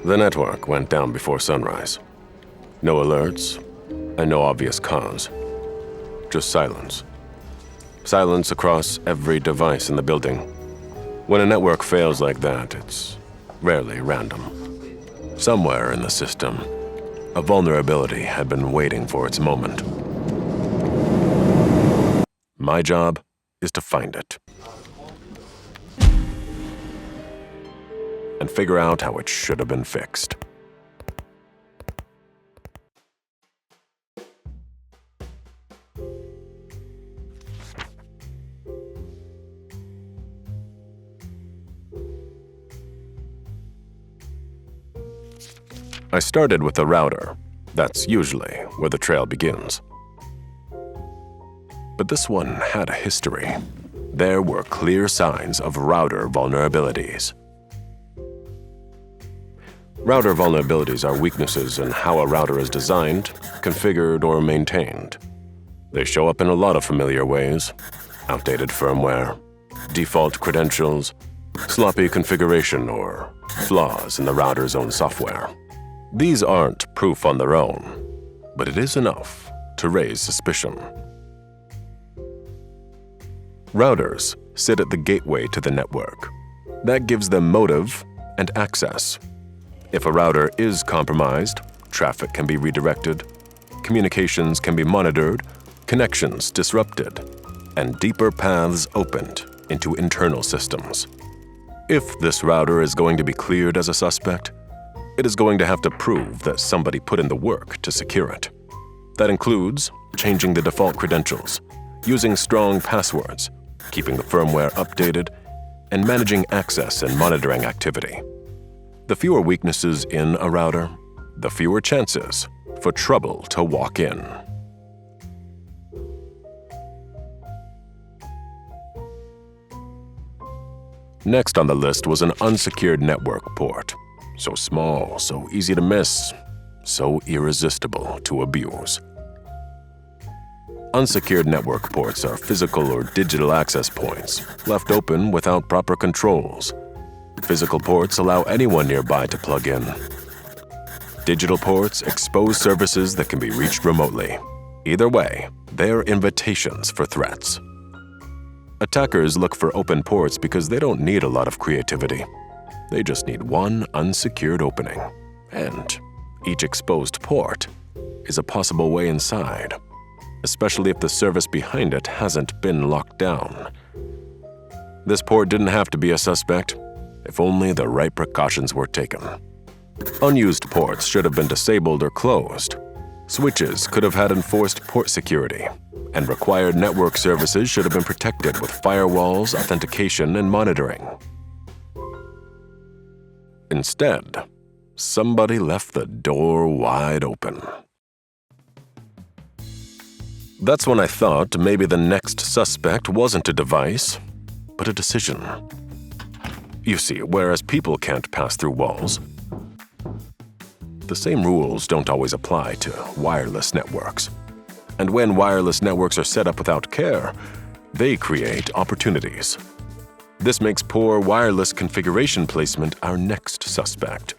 The network went down before sunrise. No alerts, and no obvious cause. Just silence. Silence across every device in the building. When a network fails like that, it's rarely random. Somewhere in the system, a vulnerability had been waiting for its moment. My job is to find it. And figure out how it should have been fixed. I started with the router. That's usually where the trail begins. But this one had a history. There were clear signs of router vulnerabilities. Router vulnerabilities are weaknesses in how a router is designed, configured, or maintained. They show up in a lot of familiar ways: outdated firmware, default credentials, sloppy configuration, or flaws in the router's own software. These aren't proof on their own, but it is enough to raise suspicion. Routers sit at the gateway to the network. That gives them motive and access. If a router is compromised, traffic can be redirected, communications can be monitored, connections disrupted, and deeper paths opened into internal systems. If this router is going to be cleared as a suspect, it is going to have to prove that somebody put in the work to secure it. That includes changing the default credentials, using strong passwords, keeping the firmware updated, and managing access and monitoring activity. The fewer weaknesses in a router, the fewer chances for trouble to walk in. Next on the list was an unsecured network port. So small, so easy to miss, so irresistible to abuse. Unsecured network ports are physical or digital access points, left open without proper controls. Physical ports allow anyone nearby to plug in. Digital ports expose services that can be reached remotely. Either way, they're invitations for threats. Attackers look for open ports because they don't need a lot of creativity. They just need one unsecured opening, and each exposed port is a possible way inside, especially if the service behind it hasn't been locked down. This port didn't have to be a suspect, if only the right precautions were taken. Unused ports should have been disabled or closed. Switches could have had enforced port security, and required network services should have been protected with firewalls, authentication, and monitoring. Instead, somebody left the door wide open. That's when I thought maybe the next suspect wasn't a device, but a decision. You see, whereas people can't pass through walls, the same rules don't always apply to wireless networks. And when wireless networks are set up without care, they create opportunities. This makes poor wireless configuration placement our next suspect.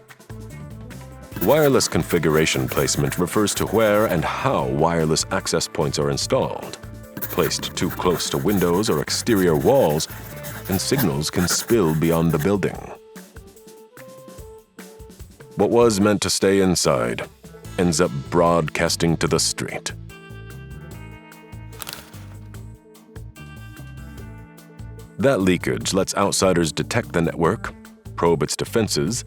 Wireless configuration placement refers to where and how wireless access points are installed. Placed too close to windows or exterior walls, and signals can spill beyond the building. What was meant to stay inside ends up broadcasting to the street. That leakage lets outsiders detect the network, probe its defenses,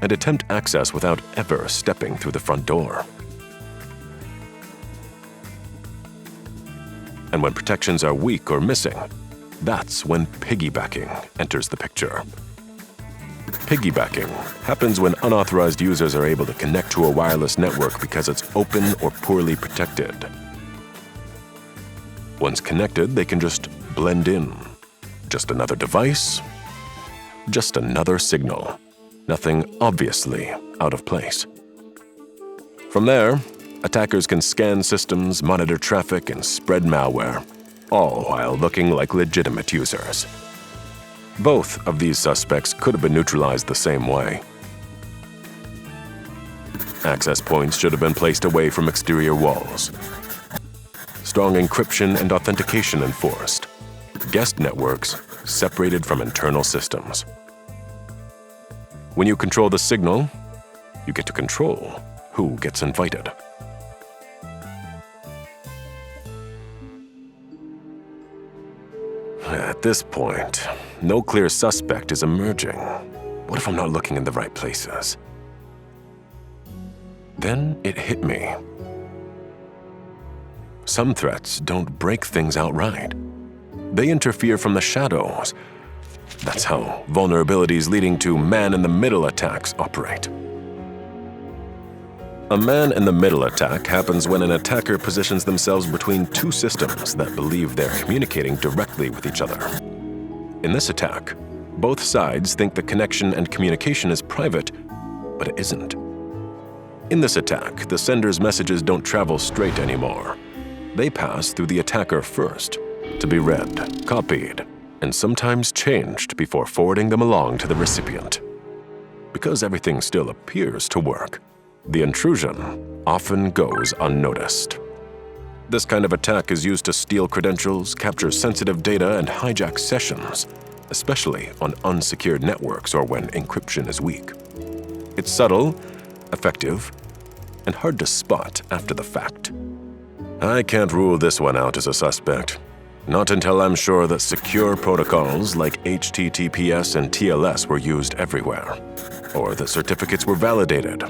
and attempt access without ever stepping through the front door. And when protections are weak or missing, that's when piggybacking enters the picture. Piggybacking happens when unauthorized users are able to connect to a wireless network because it's open or poorly protected. Once connected, they can just blend in. Just another device, just another signal. Nothing obviously out of place. From there, attackers can scan systems, monitor traffic, and spread malware, all while looking like legitimate users. Both of these suspects could have been neutralized the same way. Access points should have been placed away from exterior walls. Strong encryption and authentication enforced. Guest networks separated from internal systems. When you control the signal, you get to control who gets invited. At this point, no clear suspect is emerging. What if I'm not looking in the right places? Then it hit me. Some threats don't break things outright. They interfere from the shadows. That's how vulnerabilities leading to man-in-the-middle attacks operate. A man-in-the-middle attack happens when an attacker positions themselves between two systems that believe they're communicating directly with each other. In this attack, both sides think the connection and communication is private, but it isn't. In this attack, the sender's messages don't travel straight anymore. They pass through the attacker first, to be read, copied, and sometimes changed before forwarding them along to the recipient. Because everything still appears to work, the intrusion often goes unnoticed. This kind of attack is used to steal credentials, capture sensitive data, and hijack sessions, especially on unsecured networks or when encryption is weak. It's subtle, effective, and hard to spot after the fact. I can't rule this one out as a suspect. Not until I'm sure that secure protocols like HTTPS and TLS were used everywhere, or that certificates were validated,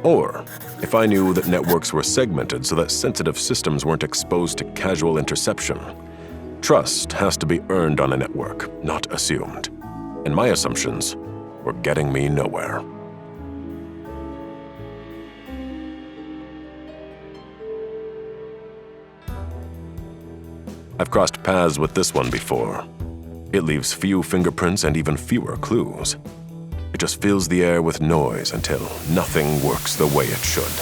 or if I knew that networks were segmented so that sensitive systems weren't exposed to casual interception. Trust has to be earned on a network, not assumed. And my assumptions were getting me nowhere. I've crossed paths with this one before. It leaves few fingerprints and even fewer clues. It just fills the air with noise until nothing works the way it should.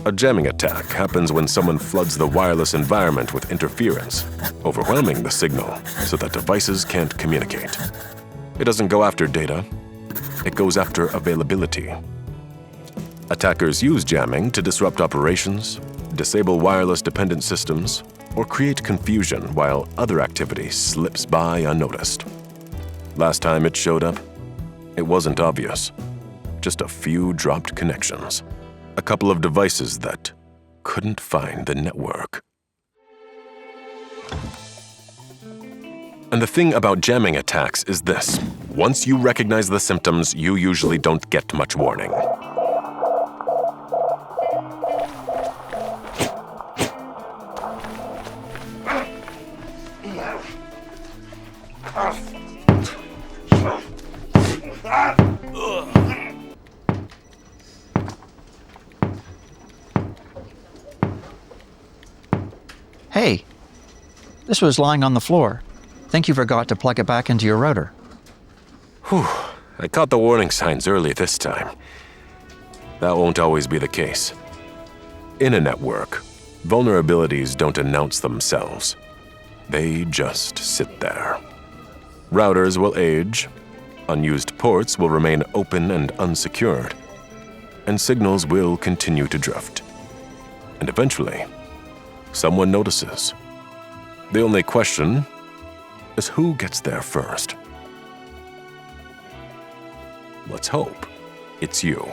A jamming attack happens when someone floods the wireless environment with interference, overwhelming the signal so that devices can't communicate. It doesn't go after data, it goes after availability. Attackers use jamming to disrupt operations, disable wireless-dependent systems, or create confusion while other activity slips by unnoticed. Last time it showed up, it wasn't obvious. Just a few dropped connections. A couple of devices that couldn't find the network. And the thing about jamming attacks is this. Once you recognize the symptoms, you usually don't get much warning. Hey, this was lying on the floor. Think you forgot to plug it back into your router. Whew, I caught the warning signs early this time. That won't always be the case. In a network, vulnerabilities don't announce themselves. They just sit there. Routers will age, unused ports will remain open and unsecured, and signals will continue to drift. And eventually, someone notices. The only question is who gets there first. Let's hope it's you.